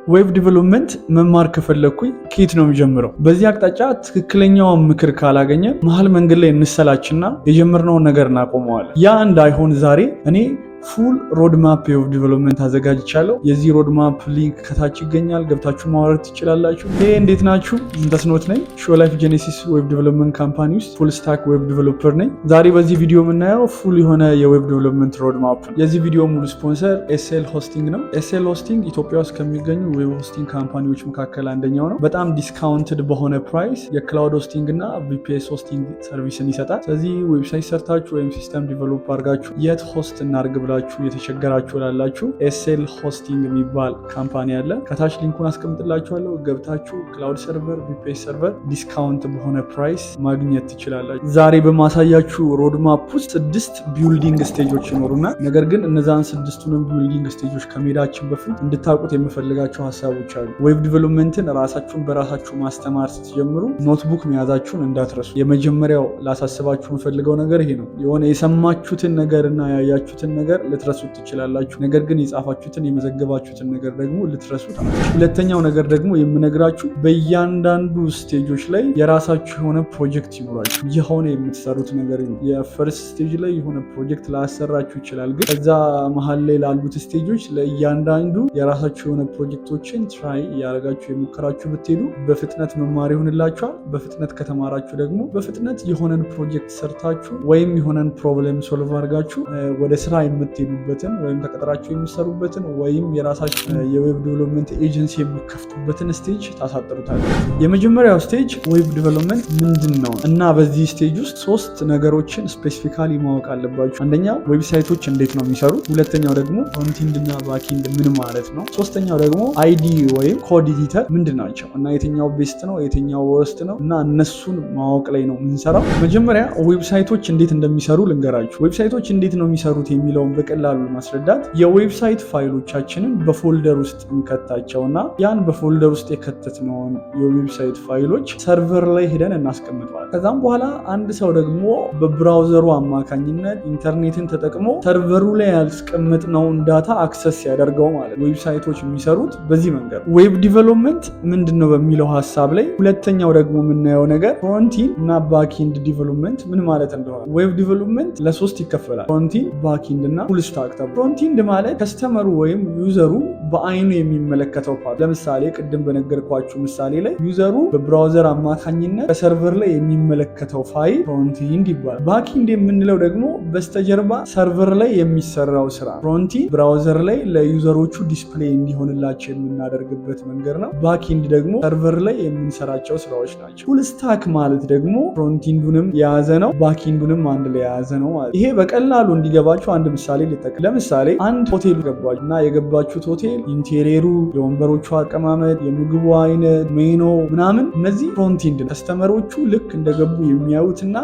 ዌብ ዲቨሎፕመንት መማር ከፈለኩኝ ከየት ነው የሚጀምረው? በዚህ አቅጣጫ ትክክለኛው ምክር ካላገኘ መሃል መንገድ ላይ እንሰላችና የጀመርነውን ነገር እናቆመዋለን። ያ እንዳይሆን ዛሬ እኔ ፉል ሮድ ማፕ የዌብ ዲቨሎፕመንት አዘጋጅቻለሁ። የዚህ ሮድ ማፕ ሊንክ ከታች ይገኛል፣ ገብታችሁ ማውረድ ትችላላችሁ። ይሄ እንዴት ናችሁ? ምንተስኖት ነኝ። ሾላይፍ ጄኔሲስ ዌብ ዲቨሎፕመንት ካምፓኒ ውስጥ ፉል ስታክ ዌብ ዲቨሎፐር ነኝ። ዛሬ በዚህ ቪዲዮ የምናየው ፉል የሆነ የዌብ ዲቨሎፕመንት ሮድ ማፕ ነው። የዚህ ቪዲዮ ሙሉ ስፖንሰር ኤስኤል ሆስቲንግ ነው። ኤስኤል ሆስቲንግ ኢትዮጵያ ውስጥ ከሚገኙ ዌብ ሆስቲንግ ካምፓኒዎች መካከል አንደኛው ነው። በጣም ዲስካውንትድ በሆነ ፕራይስ የክላውድ ሆስቲንግ እና ቪፒኤስ ሆስቲንግ ሰርቪስን ይሰጣል። ስለዚህ ዌብሳይት ሰርታችሁ ወይም ሲስተም ዲቨሎፕ አድርጋችሁ የት ሆስት እናድርግ የተቸገራችሁ ላላችሁ ኤስኤል ሆስቲንግ የሚባል ካምፓኒ አለ። ከታች ሊንኩን አስቀምጥላችኋለሁ። ገብታችሁ ክላውድ ሰርቨር፣ ቪፒኤስ ሰርቨር ዲስካውንት በሆነ ፕራይስ ማግኘት ትችላላችሁ። ዛሬ በማሳያችሁ ሮድማፕ ውስጥ 6 ቢልዲንግ ስቴጆች ይኖሩና ነገር ግን እነዛን 6ቱንም ቢልዲንግ ስቴጆች ከመሄዳችን በፊት እንድታውቁት የምፈልጋቸው ሀሳቦች አሉ። ዌብ ዲቨሎፕመንትን ራሳችሁን በራሳችሁ ማስተማር ስትጀምሩ ኖትቡክ መያዛችሁን እንዳትረሱ። የመጀመሪያው ላሳስባችሁ የምፈልገው ነገር ይሄ ነው። የሆነ የሰማችሁትን ነገርና ያያችሁትን ነገር ልትረሱት ትችላላችሁ። ነገር ግን የጻፋችሁትን የመዘገባችሁትን ነገር ደግሞ ልትረሱት። ሁለተኛው ነገር ደግሞ የምነግራችሁ በእያንዳንዱ ስቴጆች ላይ የራሳችሁ የሆነ ፕሮጀክት ይኖራችሁ የሆነ የምትሰሩት ነገር ነው። የፈርስት ስቴጅ ላይ የሆነ ፕሮጀክት ላያሰራችሁ ይችላል። ግን ከዛ መሀል ላይ ላሉት ስቴጆች ለእያንዳንዱ የራሳችሁ የሆነ ፕሮጀክቶችን ትራይ እያደረጋችሁ የሞከራችሁ ብትሄዱ በፍጥነት መማር ይሆንላችኋል። በፍጥነት ከተማራችሁ ደግሞ በፍጥነት የሆነን ፕሮጀክት ሰርታችሁ ወይም የሆነን ፕሮብለም ሶልቭ አድርጋችሁ ወደ ስራ የምትሄዱበትን ወይም ተቀጥራችሁ የሚሰሩበትን ወይም የራሳችሁ የዌብ ዲቨሎፕመንት ኤጀንሲ የሚከፍቱበትን ስቴጅ ታሳጥሩታላችሁ። የመጀመሪያው ስቴጅ ዌብ ዲቨሎፕመንት ምንድን ነው እና በዚህ ስቴጅ ውስጥ 3 ነገሮችን ስፔሲፊካሊ ማወቅ አለባችሁ። አንደኛው ዌብሳይቶች እንዴት ነው የሚሰሩት፣ ሁለተኛው ደግሞ ፍሮንቲንድ እና ባክኢንድ ምን ማለት ነው፣ ሶስተኛው ደግሞ አይዲ ወይም ኮድ ኤዲተር ምንድን ናቸው እና የትኛው ቤስት ነው የትኛው ወርስት ነው እና እነሱን ማወቅ ላይ ነው የምንሰራው። መጀመሪያ ዌብሳይቶች እንዴት እንደሚሰሩ ልንገራችሁ። ዌብሳይቶች እንዴት ነው የሚሰሩት የሚለውን በቀላሉ ማስረዳት የዌብሳይት ፋይሎቻችንን በፎልደር ውስጥ እንከታቸውና ያን በፎልደር ውስጥ የከተትነውን የዌብሳይት ፋይሎች ሰርቨር ላይ ሄደን እናስቀምጠዋለን። ከዛም በኋላ አንድ ሰው ደግሞ በብራውዘሩ አማካኝነት ኢንተርኔትን ተጠቅሞ ሰርቨሩ ላይ ያስቀመጥነውን ዳታ አክሰስ ያደርገው ማለት ነው። ዌብሳይቶች የሚሰሩት በዚህ መንገድ። ዌብ ዲቨሎፕመንት ምንድነው በሚለው ሀሳብ ላይ ሁለተኛው ደግሞ የምናየው ነገር ፍሮንቲንድ እና ባክኢንድ ዲቨሎፕመንት ምን ማለት እንደሆነ። ዌብ ዲቨሎፕመንት ለ3 ይከፈላል፣ ፍሮንቲንድ፣ ባክኢንድ እና ፉል ስታክ። ፍሮንቲንድ ማለት ከስተመሩ ወይም ዩዘሩ በአይኑ የሚመለከተው ፓርት። ለምሳሌ ቅድም በነገርኳችሁ ምሳሌ ላይ ዩዘሩ በብራውዘር አማካኝነት በሰርቨር ላይ የሚመለከተው ፋይል ፍሮንቲንድ ይባላል። ባክኢንድ የምንለው ደግሞ በስተጀርባ ሰርቨር ላይ የሚሰራው ስራ። ፍሮንቲንድ ብራውዘር ላይ ለዩዘሮቹ ዲስፕሌይ እንዲሆንላቸው የምናደርግበት መንገድ ነው። ባክኢንድ ደግሞ ሰርቨር ላይ የምንሰራቸው ስራዎች ናቸው። ፉል ስታክ ማለት ደግሞ ፍሮንቲንዱንም የያዘ ነው፣ ባክኢንዱንም አንድ ላይ የያዘ ነው ማለት። ይሄ በቀላሉ እንዲገባችሁ አንድ ምሳሌ ልጠቅም። ለምሳሌ አንድ ሆቴል ገባችሁ እና የገባችሁት ሆቴል ኢንቴሪየሩ፣ የወንበሮቹ አቀማመጥ፣ የምግቡ አይነት፣ ሜኖ ምናምን እነዚህ ፍሮንቲንድ ከስተመሮቹ ልክ እንደገቡ የሚያዩትና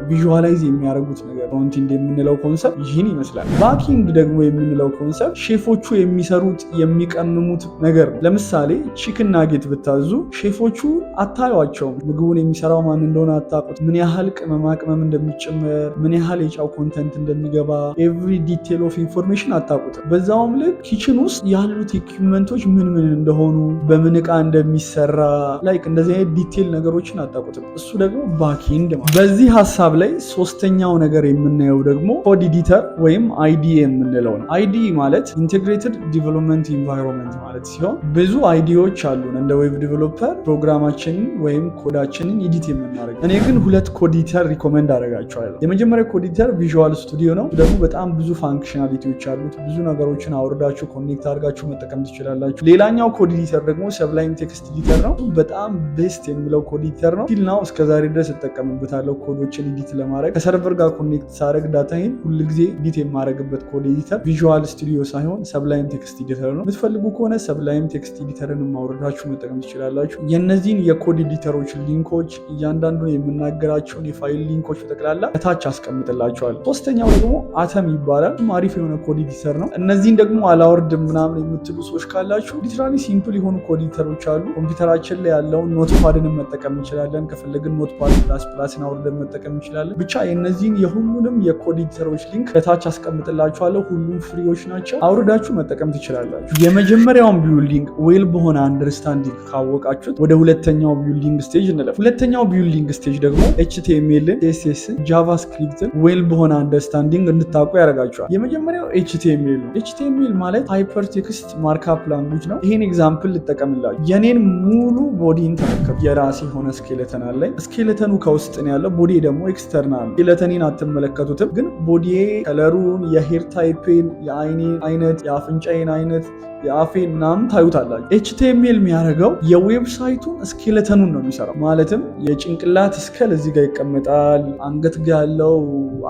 ቪዥዋላይዝ የሚያደርጉት ነገር ፍሮንቲንድ የምንለው ኮንሰፕት ይህን ይመስላል። ባክኢንድ ደግሞ የምንለው ኮንሰፕት ሼፎቹ የሚሰሩት የሚቀምሙት ነገር ነው። ለምሳሌ ቺክን ናጌት ብታዙ ሼፎቹ አታዩቸውም። ምግቡን የሚሰራው ማን እንደሆነ አታውቁት። ምን ያህል ቅመማ ቅመም እንደሚጨመር፣ ምን ያህል የጫው ኮንተንት እንደሚገባ ኤቭሪ ዲቴል ኦፍ ኢንፎርሜሽን አታውቁትም። በዛውም ልክ ኪችን ውስጥ ያሉት ኢኩዊፕመንቶች ምን እንደሆኑ፣ በምን ዕቃ እንደሚሰራ ላይክ እንደዚህ አይነት ዲቴል ነገሮችን አታውቁትም። እሱ ደግሞ ባክኢንድ ማለት። በዚህ ሀሳብ ላይ ሶስተኛው ነገር የምናየው ደግሞ ኮድ ኤዲተር ወይም አይዲ የምንለው ነው። አይዲ ማለት ኢንቴግሬትድ ዲቨሎፕመንት ኢንቫይሮንመንት ማለት ሲሆን ብዙ አይዲዎች አሉን እንደ ዌብ ዲቨሎፐር ፕሮግራማችንን ወይም ኮዳችንን ኤዲት የምናደርግ። እኔ ግን 2 ኮድ ኤዲተር ሪኮመንድ አደርጋቸዋለሁ። የመጀመሪያው ኮድ ኤዲተር ቪዥዋል ስቱዲዮ ነው። ደግሞ በጣም ብዙ ፋንክሽናሊቲዎች አሉት። ብዙ ነገሮችን አውርዳችሁ ኮኔክት አድርጋችሁ መጠቀም ትችላላችሁ። ሌላኛው ኮድ ኤዲተር ደግሞ ሰብላይም ቴክስት ኤዲተር ነው። በጣም ቤስት የሚለው ኮድ ኤዲተር ነው። ቲል ናው እስከዛሬ ድረስ እጠቀምበታለሁ ኮዶችን ኤዲት ለማድረግ። ከሰርቨር ጋር ኮኔክት ሳደርግ ዳታዬን ሁልጊዜ ኤዲት የማደርግበት ኮድ ኤዲተር ቪዥዋል ስቱዲዮ ሳይሆን ሰብላይም ቴክስት ኤዲተር ነው። የምትፈልጉ ከሆነ ሰብላይም ቴክስት ኤዲተርን ማውረዳችሁ መጠቀም ትችላላችሁ። የእነዚህን የኮድ ኤዲተሮች ሊንኮች እያንዳንዱን የምናገራቸውን የፋይል ሊንኮች በጠቅላላ ከታች አስቀምጥላችኋል። ሶስተኛው ደግሞ አተም ይባላል። ይባላል። አሪፍ የሆነ ኮድ ኤዲተር ነው። እነዚህን ደግሞ አላወርድም ምናምን የምትሉ ሰዎች ካላችሁ ሊትራሊ ሲምፕል የሆኑ ኮድ ኤዲተሮች አሉ። ኮምፒውተራችን ላይ ያለውን ኖትፓድን መጠቀም እንችላለን። ከፈለግን ኖትፓድ ++ን አውርደን መጠቀም እንችላለን። ብቻ የእነዚህን የሁሉንም የኮድ ኤዲተሮች ሊንክ ከታች አስቀምጥላችኋለሁ። ሁሉም ፍሪዎች ናቸው። አውርዳችሁ መጠቀም ትችላላችሁ። የመጀመሪያውን ቢልዲንግ ዌል በሆነ አንደርስታንዲንግ ካወቃችሁት ወደ ሁለተኛው ቢልዲንግ ስቴጅ እንለፍ። ሁለተኛው ቢልዲንግ ስቴጅ ደግሞ HTMLን፣ CSSን፣ ጃቫስክሪፕትን ዌል በሆነ አንደርስታንዲንግ እንድታውቁ ያደርጋችኋል። የመጀመሪያው HTML ነው። HTML ማለት ሃይፐር ቴክስት ማርክአፕ ላንጉጅ ነው። ይሄን ኤግዛምፕል ልጠቀምላችሁ። የኔን ሙሉ ቦዲን ተመልከቱ። የራሴ የሆነ ስኬለተን አለኝ። ስኬለተኑ ከውስጥ ነው ያለው፣ ቦዲ ደግሞ ኤክስተርናል። ስኬለተኔን አትመለከቱትም፣ ግን ቦዲ ከለሩን፣ የሄር ታይፔን፣ የአይኔን አይነት፣ የአፍንጫዬን አይነት፣ የአፌን ምናምን ታዩታላችሁ። HTML የሚያደርገው የዌብሳይቱን ስኬለተኑን ነው የሚሰራው። ማለትም የጭንቅላት ስከል እዚህ ጋር ይቀመጣል፣ አንገት ጋር ያለው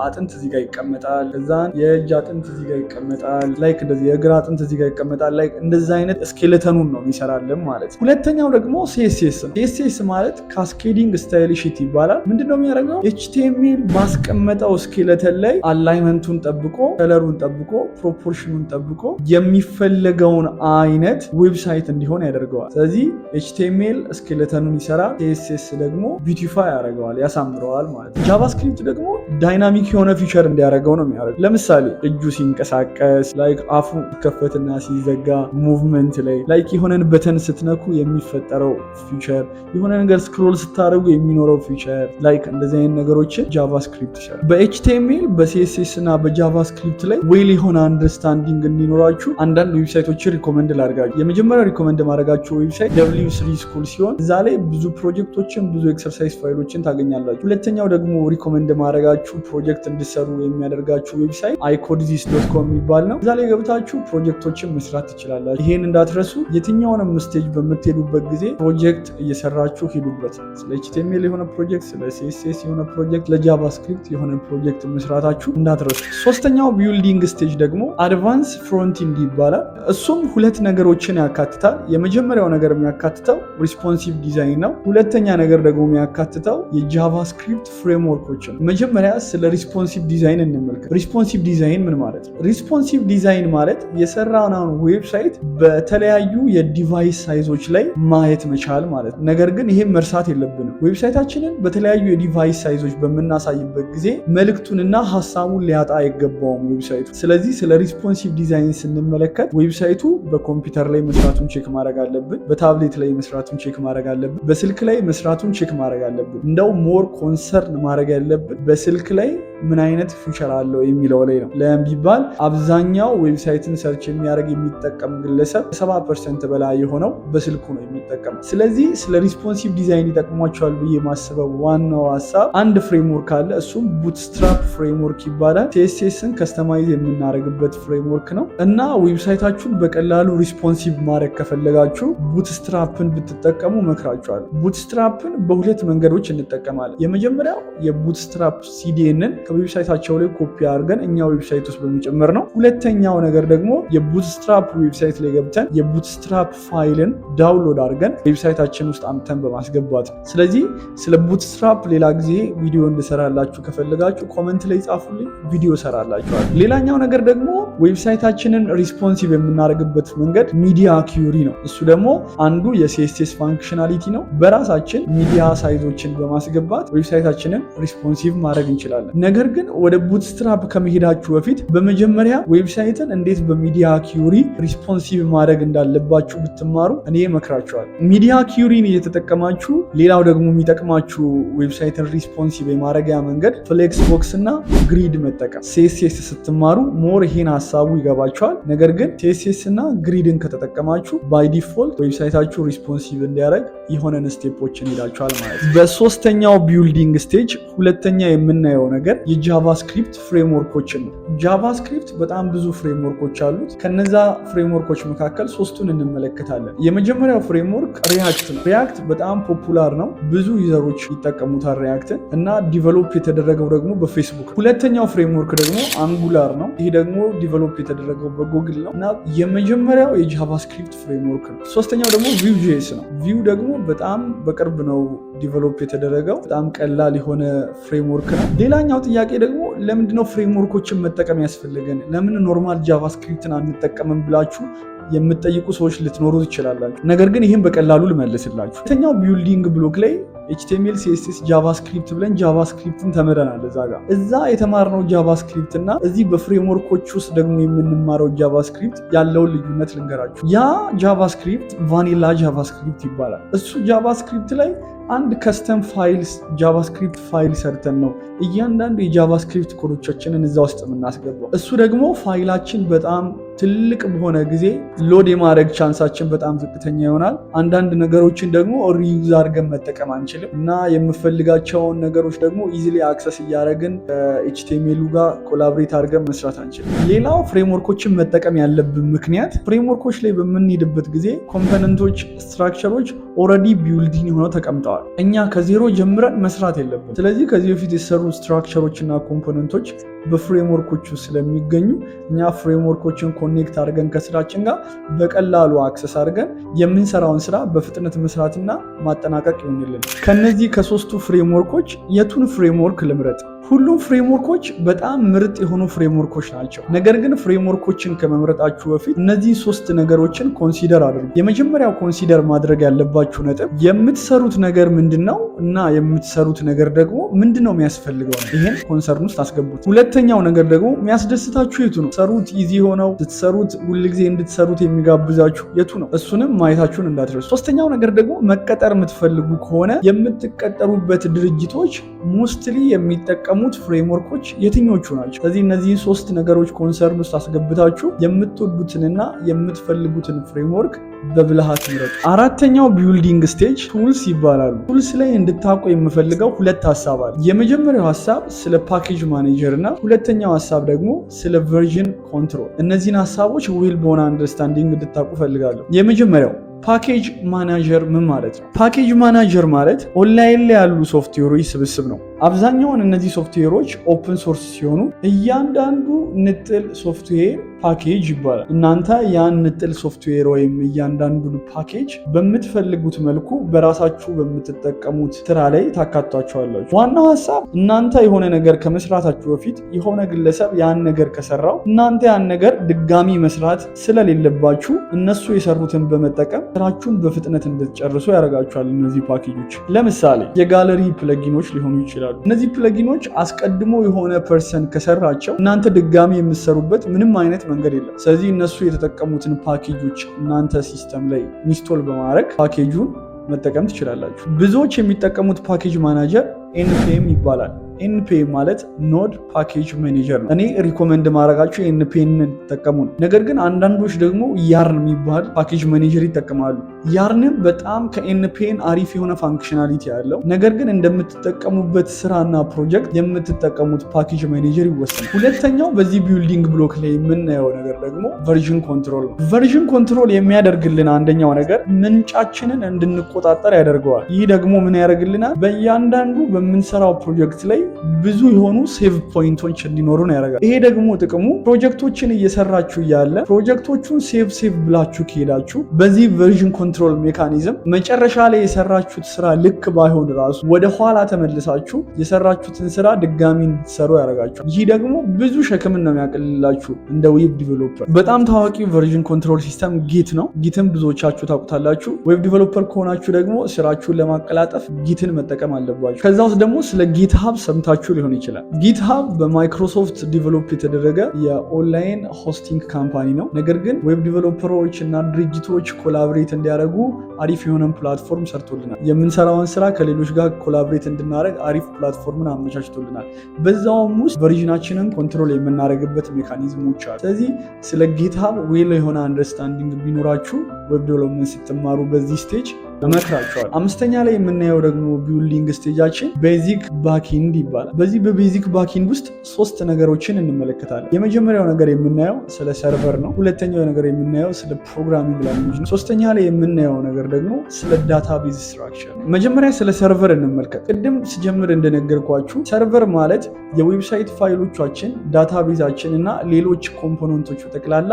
አጥንት እዚህ ጋር ይቀመጣል፣ ከዛን የእጅ አጥንት እዚህ ጋር ይቀመጣል፣ ላይክ እንደዚህ የእግር አጥንት እዚህ ጋር ይቀመጣል። ላይክ እንደዚህ አይነት ስኬለተኑን ነው የሚሰራልን ማለት ነው። ሁለተኛው ደግሞ CSS ነው። CSS ማለት ካስኬዲንግ ስታይል ሺት ይባላል። ምንድነው የሚያደርገው? HTML ባስቀመጠው ስኬለተን ላይ አላይመንቱን ጠብቆ፣ ከለሩን ጠብቆ፣ ፕሮፖርሽኑን ጠብቆ የሚፈለገውን አይነት ዌብሳይት እንዲሆን ያደርገዋል። ስለዚህ HTML ስኬለተኑን ይሰራል፣ CSS ደግሞ ቢዩቲፋይ ያደርገዋል፣ ያሳምረዋል ማለት ነው። ጃቫስክሪፕት ደግሞ ዳይናሚክ የሆነ ፊቸር እንዲያደርገው ነው የሚያደርገው። ለምሳሌ እጁ ሲንቀሳቀስ፣ ላይክ አፉ ሲከፈትና ሲዘጋ፣ ሙቭመንት ላይ ላይክ የሆነን በተን ስትነኩ የሚፈጠረው ፊቸር፣ የሆነ ነገር ስክሮል ስታደርጉ የሚኖረው ፊቸር፣ ላይክ እንደዚህ አይነት ነገሮችን ጃቫስክሪፕት ይሰራል። በHTML በCSS እና በጃቫስክሪፕት ላይ ዌል የሆነ አንደርስታንዲንግ እንዲኖራችሁ አንዳንድ ዌብሳይቶችን ሪኮመንድ ላድርጋችሁ። የመጀመሪያው ሪኮመንድ ማድረጋችሁ ዌብሳይት W3 ስኩል ሲሆን እዛ ላይ ብዙ ፕሮጀክቶችን ብዙ ኤክሰርሳይዝ ፋይሎችን ታገኛላችሁ። ሁለተኛው ደግሞ ሪኮመንድ ማድረጋችሁ ፕሮጀክት እንዲሰሩ የሚያደርጋችሁ ዌብሳይት iCodesys.com የሚባል ነው። እዛ ላይ ገብታችሁ ፕሮጀክቶችን መስራት ትችላላችሁ። ይሄን እንዳትረሱ። የትኛውንም ስቴጅ በምትሄዱበት ጊዜ ፕሮጀክት እየሰራችሁ ሂዱበት። ስለ HTML የሆነ ፕሮጀክት፣ ስለ CSS የሆነ ፕሮጀክት፣ ለጃቫስክሪፕት የሆነ ፕሮጀክት መስራታችሁ እንዳትረሱ። ሶስተኛው ቢልዲንግ ስቴጅ ደግሞ አድቫንስ ፍሮንቲንግ ይባላል። እሱም ሁለት ነገሮችን ያካትታል። የመጀመሪያው ነገር የሚያካትተው ሪስፖንሲቭ ዲዛይን ነው። ሁለተኛ ነገር ደግሞ የሚያካትተው የጃቫስክሪፕት ፍሬምወርኮችን። መጀመሪያ ስለ ሪስፖንሲቭ ዲዛይን እንመልከት። ሪስፖንሲቭ ዲዛይን ምን ማለት ነው? ሪስፖንሲቭ ዲዛይን ማለት የሰራነውን ዌብሳይት በተለያዩ የዲቫይስ ሳይዞች ላይ ማየት መቻል ማለት ነው። ነገር ግን ይሄን መርሳት የለብንም። ዌብሳይታችንን በተለያዩ የዲቫይስ ሳይዞች በምናሳይበት ጊዜ መልእክቱንና ሀሳቡን ሊያጣ አይገባውም ዌብሳይቱ። ስለዚህ ስለ ሪስፖንሲቭ ዲዛይን ስንመለከት ዌብሳይቱ በኮምፒውተር ላይ መስራቱን ቼክ ማድረግ አለብን። በታብሌት ላይ መስራቱን ቼክ ማድረግ አለብን። በስልክ ላይ መስራቱን ቼክ ማድረግ አለብን። እንደው ሞር ኮንሰርን ማድረግ ያለብን በስልክ ላይ ምን አይነት ፊቸር አለው የሚለው ላይ ነው። ለምን ቢባል አብዛኛው ዌብሳይትን ሰርች የሚያደርግ የሚጠቀም ግለሰብ 70% በላይ የሆነው በስልኩ ነው የሚጠቀም። ስለዚህ ስለ ሪስፖንሲቭ ዲዛይን ይጠቅሟቸዋል ብዬ ማስበው ዋናው ሀሳብ አንድ ፍሬምወርክ አለ። እሱም ቡትስትራፕ ፍሬምወርክ ይባላል። CSSን ከስተማይዝ የምናደርግበት ፍሬምወርክ ነው እና ዌብሳይታችሁን በቀላሉ ሪስፖንሲቭ ማድረግ ከፈለጋችሁ ቡትስትራፕን ብትጠቀሙ መክራችኋል። ቡትስትራፕን በሁለት መንገዶች እንጠቀማለን። የመጀመሪያው የቡትስትራፕ CDNን ከዌብሳይታቸው ላይ ኮፒ አድርገን እኛ ዌብሳይት ውስጥ በመጨመር ነው። ሁለተኛው ነገር ደግሞ የቡትስትራፕ ዌብሳይት ላይ ገብተን የቡትስትራፕ ፋይልን ዳውንሎድ አድርገን ዌብሳይታችን ውስጥ አምጥተን በማስገባት ነው። ስለዚህ ስለ ቡትስትራፕ ሌላ ጊዜ ቪዲዮ እንድሰራላችሁ ከፈለጋችሁ ኮመንት ላይ ጻፉልኝ፣ ቪዲዮ ሰራላችኋል። ሌላኛው ነገር ደግሞ ዌብሳይታችንን ሪስፖንሲቭ የምናደርግበት መንገድ ሚዲያ ኪዩሪ ነው። እሱ ደግሞ አንዱ የCSS ፋንክሽናሊቲ ነው። በራሳችን ሚዲያ ሳይዞችን በማስገባት ዌብሳይታችንን ሪስፖንሲቭ ማድረግ እንችላለን። ነገር ግን ወደ ቡትስትራፕ ከመሄዳችሁ በፊት በመጀመሪያ ዌብሳይትን እንዴት በሚዲያ ኪዩሪ ሪስፖንሲቭ ማድረግ እንዳለባችሁ ብትማሩ እኔ እመክራችኋለሁ። ሚዲያ ኪዩሪን እየተጠቀማችሁ ሌላው ደግሞ የሚጠቅማችሁ ዌብሳይትን ሪስፖንሲቭ የማድረጊያ መንገድ ፍሌክስ ቦክስ እና ግሪድ መጠቀም። CSS ስትማሩ ሞር ይሄን ሀሳቡ ይገባችኋል። ነገር ግን CSS እና ግሪድን ከተጠቀማችሁ ባይ ዲፎልት ዌብሳይታችሁ ሪስፖንሲቭ እንዲያደርግ የሆነን ስቴፖችን ይላችኋል ማለት ነው። በሶስተኛው ቢልዲንግ ስቴጅ ሁለተኛ የምናየው ነገር የጃቫስክሪፕት ፍሬምወርኮችን ነው። ጃቫስክሪፕት በጣም ብዙ ፍሬምወርኮች አሉት። ከነዛ ፍሬምወርኮች መካከል ሶስቱን እንመለከታለን። የመጀመሪያው ፍሬምወርክ ሪያክት ነው። ሪያክት በጣም ፖፑላር ነው። ብዙ ዩዘሮች ይጠቀሙታል ሪያክትን እና ዲቨሎፕ የተደረገው ደግሞ በፌስቡክ። ሁለተኛው ፍሬምወርክ ደግሞ አንጉላር ነው። ይሄ ደግሞ ዲቨሎፕ የተደረገው በጉግል ነው እና የመጀመሪያው የጃቫስክሪፕት ፍሬምወርክ ነው። ሶስተኛው ደግሞ ቪው.js ነው። ቪው ደግሞ በጣም በቅርብ ነው ዲቨሎፕ የተደረገው። በጣም ቀላል የሆነ ፍሬምወርክ ነው። ሌላኛው ጥያቄ ደግሞ ለምንድነው ፍሬምወርኮችን መጠቀም ያስፈልገን? ለምን ኖርማል ጃቫስክሪፕትን አንጠቀምም ብላችሁ የምትጠይቁ ሰዎች ልትኖሩ ይችላላችሁ። ነገር ግን ይህን በቀላሉ ልመልስላችሁ። ሁለተኛው ቢልዲንግ ብሎክ ላይ HTML CSS ጃቫስክሪፕት ብለን ጃቫስክሪፕትን ተምረናል። እዛ የተማርነው ጃቫስክሪፕት እና እዚህ በፍሬምወርኮች ውስጥ ደግሞ የምንማረው ጃቫስክሪፕት ያለውን ልዩነት ልንገራችሁ። ያ ጃቫስክሪፕት ቫኒላ ጃቫስክሪፕት ይባላል። እሱ ጃቫስክሪፕት ላይ አንድ ከስተም ፋይልስ ጃቫስክሪፕት ፋይል ሰርተን ነው እያንዳንዱ የጃቫስክሪፕት ኮዶቻችንን እዛ ውስጥ የምናስገባው። እሱ ደግሞ ፋይላችን በጣም ትልቅ በሆነ ጊዜ ሎድ የማድረግ ቻንሳችን በጣም ዝቅተኛ ይሆናል። አንዳንድ ነገሮችን ደግሞ ሪዩዝ አድርገን መጠቀም አንችልም እና የምፈልጋቸውን ነገሮች ደግሞ ኢዚሊ አክሰስ እያደረግን HTML ጋር ኮላብሬት አድርገን መስራት አንችልም። ሌላው ፍሬምወርኮችን መጠቀም ያለብን ምክንያት ፍሬምወርኮች ላይ በምንሄድበት ጊዜ ኮምፖነንቶች፣ ስትራክቸሮች ኦልሬዲ ቢልዲንግ ሆነው ተቀምጠዋል። እኛ ከዜሮ ጀምረን መስራት የለብን። ስለዚህ ከዚህ በፊት የተሰሩ ስትራክቸሮች እና ኮምፖነንቶች በፍሬምወርኮቹ ስለሚገኙ እኛ ፍሬምወርኮችን ኮኔክት አድርገን ከስራችን ጋር በቀላሉ አክሰስ አድርገን የምንሰራውን ስራ በፍጥነት መስራትና ማጠናቀቅ ይሆንልን። ከነዚህ ከሶስቱ ፍሬምወርኮች የቱን ፍሬምወርክ ልምረጥ? ሁሉም ፍሬምወርኮች በጣም ምርጥ የሆኑ ፍሬምወርኮች ናቸው። ነገር ግን ፍሬምወርኮችን ከመምረጣችሁ በፊት እነዚህ ሶስት ነገሮችን ኮንሲደር አድርጉ። የመጀመሪያው ኮንሲደር ማድረግ ያለባችሁ ነጥብ የምትሰሩት ነገር ምንድነው እና የምትሰሩት ነገር ደግሞ ምንድነው የሚያስፈልገው ነው። ይሄን ኮንሰርን ውስጥ አስገቡት። ሁለተኛው ነገር ደግሞ የሚያስደስታችሁ የቱ ነው? ሰሩት ኢዚ ሆነው ስትሰሩት ሁልጊዜ እንድትሰሩት የሚጋብዛችሁ የቱ ነው? እሱንም ማየታችሁን እንዳትረሱ። ሶስተኛው ነገር ደግሞ መቀጠር የምትፈልጉ ከሆነ የምትቀጠሩበት ድርጅቶች ሞስትሊ የሚጠቀሙት ፍሬምወርኮች የትኞቹ ናቸው? ስለዚህ እነዚህ ሶስት ነገሮች ኮንሰርን ውስጥ አስገብታችሁ የምትወዱትንና የምትፈልጉትን ፍሬምወርክ በብልሃት ምረጡ። አራተኛው ቢልዲንግ ስቴጅ ቱልስ ይባላሉ። ቱልስ ላይ እንድታውቁ የምፈልገው ሁለት ሀሳብ አለ። የመጀመሪያው ሀሳብ ስለ ፓኬጅ ማኔጀር እና ሁለተኛው ሀሳብ ደግሞ ስለ ቨርዥን ኮንትሮል። እነዚህን ሀሳቦች ዊል በሆነ አንደርስታንዲንግ እንድታውቁ ፈልጋለሁ። የመጀመሪያው ፓኬጅ ማናጀር ምን ማለት ነው? ፓኬጅ ማናጀር ማለት ኦንላይን ላይ ያሉ ሶፍትዌሮች ስብስብ ነው። አብዛኛውን እነዚህ ሶፍትዌሮች ኦፕን ሶርስ ሲሆኑ እያንዳንዱ ንጥል ሶፍትዌር ፓኬጅ ይባላል። እናንተ ያን ንጥል ሶፍትዌር ወይም እያንዳንዱን ፓኬጅ በምትፈልጉት መልኩ በራሳችሁ በምትጠቀሙት ስራ ላይ ታካቷቸዋላችሁ። ዋናው ሀሳብ እናንተ የሆነ ነገር ከመስራታችሁ በፊት የሆነ ግለሰብ ያን ነገር ከሰራው እናንተ ያን ነገር ድጋሚ መስራት ስለሌለባችሁ እነሱ የሰሩትን በመጠቀም ስራችሁን በፍጥነት እንድትጨርሱ ያደርጋችኋል። እነዚህ ፓኬጆች ለምሳሌ የጋለሪ ፕለጊኖች ሊሆኑ ይችላሉ። እነዚህ ፕለጊኖች አስቀድሞ የሆነ ፐርሰን ከሰራቸው እናንተ ድጋሚ የምትሰሩበት ምንም አይነት መንገድ የለም። ስለዚህ እነሱ የተጠቀሙትን ፓኬጆች እናንተ ሲስተም ላይ ኢንስቶል በማድረግ ፓኬጁን መጠቀም ትችላላችሁ። ብዙዎች የሚጠቀሙት ፓኬጅ ማናጀር NPM ይባላል። NPM ማለት ኖድ ፓኬጅ ማኔጀር ነው። እኔ ሪኮመንድ ማድረጋችሁ NPM ተጠቀሙ ነው። ነገር ግን አንዳንዶች ደግሞ ያርን የሚባል ፓኬጅ ማኔጀር ይጠቀማሉ። ያርንም በጣም ከNPM አሪፍ የሆነ ፋንክሽናሊቲ ያለው፣ ነገር ግን እንደምትጠቀሙበት ስራና ፕሮጀክት የምትጠቀሙት ፓኬጅ ማኔጀር ይወሰናል። ሁለተኛው በዚህ ቢልዲንግ ብሎክ ላይ የምናየው ነገር ደግሞ ቨርዥን ኮንትሮል ነው። ቨርዥን ኮንትሮል የሚያደርግልን አንደኛው ነገር ምንጫችንን እንድንቆጣጠር ያደርገዋል። ይህ ደግሞ ምን ያደርግልናል? በእያንዳንዱ በምንሰራው ፕሮጀክት ላይ ብዙ የሆኑ ሴቭ ፖይንቶች እንዲኖሩን ያደርጋል። ይሄ ደግሞ ጥቅሙ ፕሮጀክቶችን እየሰራችሁ እያለ ፕሮጀክቶቹን ሴቭ ብላችሁ ከሄዳችሁ በዚህ ቨርዥን ኮንትሮል ሜካኒዝም መጨረሻ ላይ የሰራችሁት ስራ ልክ ባይሆን ራሱ ወደ ኋላ ተመልሳችሁ የሰራችሁትን ስራ ድጋሚ እንድትሰሩ ያደርጋችሁ። ይህ ደግሞ ብዙ ሸክምን ነው የሚያቀልላችሁ። እንደ ዌብ ዲቨሎፐር በጣም ታዋቂ ቨርዥን ኮንትሮል ሲስተም ጊት ነው። ጊትን ብዙዎቻችሁ ታውቁታላችሁ። ዌብ ዲቨሎፐር ከሆናችሁ ደግሞ ስራችሁን ለማቀላጠፍ ጊትን መጠቀም አለባችሁ። ከዛ ውስጥ ደግሞ ስለ ጊትሃብ ሰምታችሁ ሊሆን ይችላል። ጊትሃብ በማይክሮሶፍት ዲቨሎፕ የተደረገ የኦንላይን ሆስቲንግ ካምፓኒ ነው። ነገር ግን ዌብ ዲቨሎፐሮች እና ድርጅቶች ኮላብሬት እንዲያደርጉ አሪፍ የሆነን ፕላትፎርም ሰርቶልናል። የምንሰራውን ስራ ከሌሎች ጋር ኮላብሬት እንድናደርግ አሪፍ ፕላትፎርምን አመቻችቶልናል። በዛውም ውስጥ ቨርዥናችንን ኮንትሮል የምናደርግበት ሜካኒዝሞች አሉ። ስለዚህ ስለ ጊትሃብ ዌል የሆነ አንደርስታንዲንግ ቢኖራችሁ ዌብ ዲቨሎፕመንት ስትማሩ በዚህ ስቴጅ እመክራቸዋል። አምስተኛ ላይ የምናየው ደግሞ ቢልዲንግ ስቴጃችን ቤዚክ ባክኢንድ ይባላል። በዚህ በቤዚክ ባክኢንድ ውስጥ ሶስት ነገሮችን እንመለከታለን። የመጀመሪያው ነገር የምናየው ስለ ሰርቨር ነው። ሁለተኛው ነገር የምናየው ስለ ፕሮግራሚንግ ላንጉጅ ነው። ሶስተኛ ላይ የምናየው ነገር ደግሞ ስለ ዳታቤዝ ስትራክቸር ነው። መጀመሪያ ስለ ሰርቨር እንመልከት። ቅድም ስጀምር እንደነገርኳችሁ ሰርቨር ማለት የዌብሳይት ፋይሎቻችን፣ ዳታቤዛችን እና ሌሎች ኮምፖነንቶች ጠቅላላ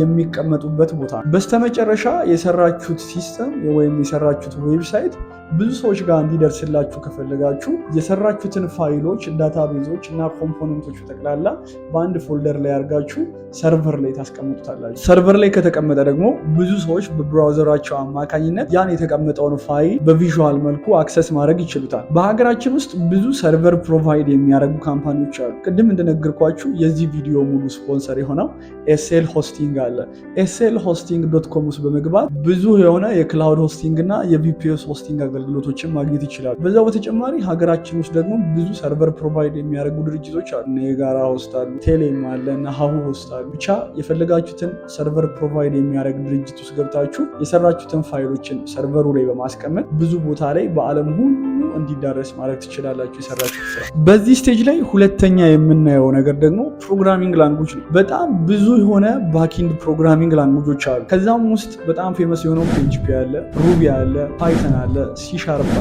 የሚቀመጡበት ቦታ ነው። በስተመጨረሻ የሰራችሁት ሲስተም ወይም የሰራችሁት ዌብሳይት ብዙ ሰዎች ጋር እንዲደርስላችሁ ከፈለጋችሁ የሰራችሁትን ፋይሎች ዳታቤዞች እና ኮምፖነንቶች ተጠቅላላ በአንድ ፎልደር ላይ አድርጋችሁ ሰርቨር ላይ ታስቀምጡታላችሁ። ሰርቨር ላይ ከተቀመጠ ደግሞ ብዙ ሰዎች በብራውዘራቸው አማካኝነት ያን የተቀመጠውን ፋይል በቪዥዋል መልኩ አክሰስ ማድረግ ይችሉታል። በሀገራችን ውስጥ ብዙ ሰርቨር ፕሮቫይድ የሚያደርጉ ካምፓኒዎች አሉ። ቅድም እንደነገርኳችሁ የዚህ ቪዲዮ ሙሉ ስፖንሰር የሆነው ኤስኤል ሆስቲንግ አለ። ኤስኤል ሆስቲንግ .com ውስጥ በመግባት ብዙ የሆነ የክላውድ ሆስቲንግ እና የቪፒኤስ ሆስቲንግ አገልግሎቶችን ማግኘት ይችላሉ። በዛው በተጨማሪ ሀገራችን ውስጥ ደግሞ ብዙ ሰርቨር ፕሮቫይድ የሚያደርጉ ድርጅቶች አሉ። የጋራ ሆስት አሉ፣ ቴሌም አለ እና ሀሁ ሆስት አሉ። ብቻ የፈለጋችሁትን ሰርቨር ፕሮቫይድ የሚያደርግ ድርጅት ውስጥ ገብታችሁ የሰራችሁትን ፋይሎችን ሰርቨሩ ላይ በማስቀመጥ ብዙ ቦታ ላይ በዓለም ሁሉ እንዲዳረስ ማድረግ ትችላላችሁ የሰራችሁት ስራ። በዚህ ስቴጅ ላይ ሁለተኛ የምናየው ነገር ደግሞ ፕሮግራሚንግ ላንጉጅ ነው። በጣም ብዙ የሆነ ባክኢንድ ፕሮግራሚንግ ላንጉጆች አሉ። ከዛም ውስጥ በጣም ፌመስ የሆነው PHP አለ፣ ሩቢ አለ፣ ፓይተን አለ፣ C#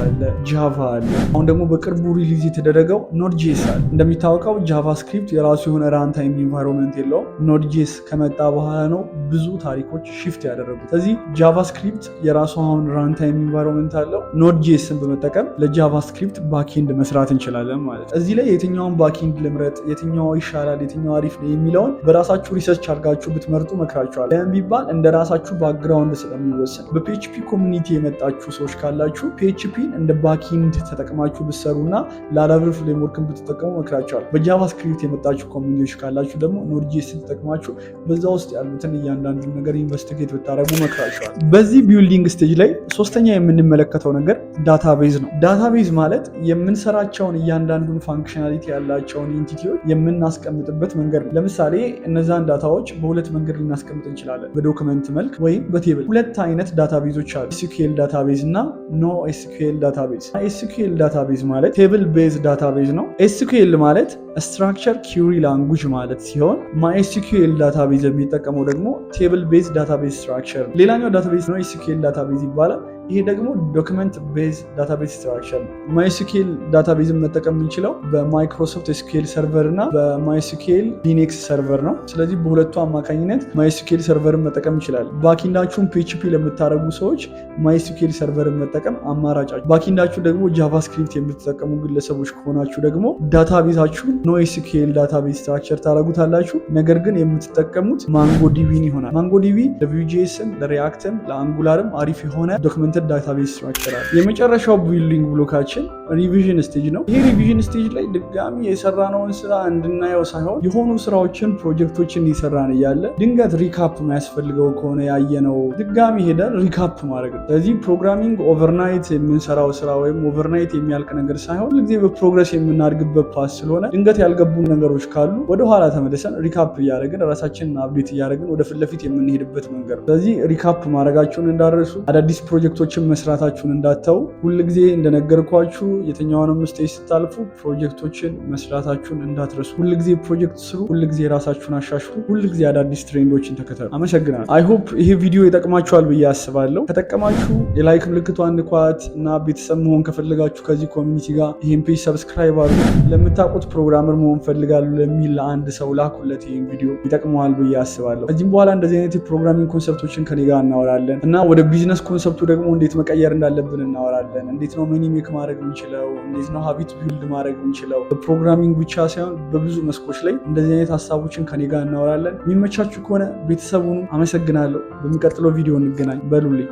አለ፣ ጃቫ አለ። አሁን ደግሞ በቅርቡ ሪሊዝ የተደረገው ኖድ.js አለ። እንደሚታወቀው ጃቫስክሪፕት የራሱ የሆነ ራንታይም ኢንቫይሮንመንት የለውም። ኖድ.js ከመጣ በኋላ ነው ብዙ ታሪኮች ሽፍት ያደረጉት። ስለዚህ ጃቫስክሪፕት የራሱ አሁን ራንታይም ኢንቫይሮንመንት አለው። ኖድ.jsን በመጠቀም ለጃቫስክሪፕት ባክኢንድ መስራት እንችላለን ማለት ነው። እዚህ ላይ የትኛውን ባክኢንድ ልምረጥ፣ የትኛው ይሻላል፣ የትኛው አሪፍ ነው የሚለውን በራሳችሁ ሪሰርች አድርጋችሁ ብትመርጡ መክራችኋል። ለምን ቢባል እንደ ራሳችሁ ባክግራውንድ ስለሚወሰን። በፒኤችፒ ኮሚኒቲ የመጣችሁ ሰዎች ካላችሁ ፒኤችፒን እንደ ባክኢንድ ተጠቅማችሁ ብትሰሩና ላራቨል ፍሬምወርክን ብትጠቀሙ መክራችኋል። በጃቫስክሪፕት የመጣችሁ ኮሚኒቲዎች ካላችሁ ደግሞ ኖድ.jsን ተጠቅማችሁ በዛ ውስጥ ያሉትን እያንዳንዱን ነገር ኢንቨስቲጌት ብታደርጉ መክራችኋል። በዚህ ቢልዲንግ ስቴጅ ላይ ሶስተኛ የምንመለከተው ነገር ዳታቤዝ ነው። ዳታቤዝ ማለት የምንሰራቸውን እያንዳንዱን ፋንክሽናሊቲ ያላቸውን ኢንቲቲዎች የምናስቀምጥበት መንገድ ነው። ለምሳሌ እነዛን ዳታዎች በሁለት መንገድ ልናስቀምጥ እንችላለን፣ በዶክመንት መልክ ወይም በቴብል። ሁለት አይነት ዳታቤዞች አሉ፣ ኤስኪዩኤል ዳታቤዝ እና ኖ ኤስኪዩኤል ዳታቤዝ። ኤስኪዩኤል ዳታቤዝ ማለት ቴብል ቤዝ ዳታቤዝ ነው። ኤስኪዩኤል ማለት ስትራክቸር ኪውሪ ላንጉጅ ማለት ሲሆን ማይኤስኪዩኤል ዳታቤዝ የሚጠቀመው ደግሞ ቴብል ቤዝ ዳታቤዝ ስትራክቸር። ሌላኛው ዳታቤዝ ነው ኤስኪዩኤል ዳታቤዝ ይባላል። ይሄ ደግሞ ዶክመንት ቤዝ ዳታቤዝ ስትራክቸር ነው። ማይኤስኪዩኤል ዳታቤዝን መጠቀም የምንችለው በማይክሮሶፍት ኤስኪዩኤል ሰርቨር እና በማይኤስኪዩኤል ሊነክስ ሰርቨር ነው። ስለዚህ በሁለቱ አማካኝነት ማይኤስኪዩኤል ሰርቨርን መጠቀም ይችላል። ባኪንዳችሁን PHP ለምታደርጉ ሰዎች ማይኤስኪዩኤል ሰርቨርን መጠቀም አማራጫችሁ። ባኪንዳችሁ ደግሞ ጃቫስክሪፕት የምትጠቀሙ ግለሰቦች ከሆናችሁ ደግሞ ዳታቤዛችሁን ኖኤስኪዩኤል ዳታቤዝ ስትራክቸር ታደርጉታላችሁ። ነገር ግን የምትጠቀሙት ማንጎዲቢን ይሆናል። ማንጎዲቢ ለቪጂኤስም ለሪያክትም ለአንጉላርም አሪፍ የሆነ ዶክመንት ዳታቤዝ ስትራክቸር አለ። የመጨረሻው ቢልዲንግ ብሎካችን ሪቪዥን ስቴጅ ነው። ይሄ ሪቪዥን ስቴጅ ላይ ድጋሚ የሰራነውን ስራ እንድናየው ሳይሆን የሆኑ ስራዎችን ፕሮጀክቶችን እየሰራን እያለ ድንገት ሪካፕ የሚያስፈልገው ከሆነ ያየነው ድጋሚ ሄደን ሪካፕ ማድረግ ነው። ስለዚህ ፕሮግራሚንግ ኦቨርናይት የምንሰራው ስራ ወይም ኦቨርናይት የሚያልቅ ነገር ሳይሆን ሁልጊዜ በፕሮግረስ የምናድግበት ፓስ ስለሆነ ድንገት ያልገቡን ነገሮች ካሉ ወደኋላ ተመልሰን ሪካፕ እያደረግን ራሳችንን አፕዴት እያደረግን ወደ ፊት ለፊት የምንሄድበት መንገድ ነው። ስለዚህ ሪካፕ ማድረጋችሁን እንዳደረሱ አዳዲስ ፕሮጀክቶችን መስራታችሁን እንዳተው ሁልጊዜ እንደነገርኳችሁ የትኛውንም ስቴጅ ስታልፉ ፕሮጀክቶችን መስራታችሁን እንዳትረሱ። ሁልጊዜ ፕሮጀክት ስሩ፣ ሁልጊዜ ራሳችሁን አሻሽሉ፣ ሁልጊዜ አዳዲስ ትሬንዶችን ተከተሉ። አመሰግናለሁ። አይ ሆፕ ይሄ ቪዲዮ ይጠቅማችኋል ብዬ አስባለሁ። ከጠቀማችሁ የላይክ ምልክቷን ንኳት እና ቤተሰብ መሆን ከፈለጋችሁ ከዚህ ኮሚኒቲ ጋር ይሄን ፔጅ ሰብስክራይብ አድርጉ። ለምታውቁት ፕሮግራመር መሆን ፈልጋሉ ለሚል ለአንድ ሰው ላኩለት። ይሄን ቪዲዮ ይጠቅመዋል ብዬ አስባለሁ። ከዚህም በኋላ እንደዚህ አይነት የፕሮግራሚንግ ኮንሰፕቶችን ከኔ ጋር እናወራለን እና ወደ ቢዝነስ ኮንሰፕቱ ደግሞ እንዴት መቀየር እንዳለብን እናወራለን። እንዴት ነው መኒ ሜክ ማድረግ የምንችለው፣ እንዴት ነው ሀቢት ቢልድ ማድረግ የምንችለው። በፕሮግራሚንግ ብቻ ሳይሆን በብዙ መስኮች ላይ እንደዚህ አይነት ሀሳቦችን ከኔ ጋር እናወራለን። የሚመቻችሁ ከሆነ ቤተሰቡን አመሰግናለሁ። በሚቀጥለው ቪዲዮ እንገናኝ። በሉልኝ።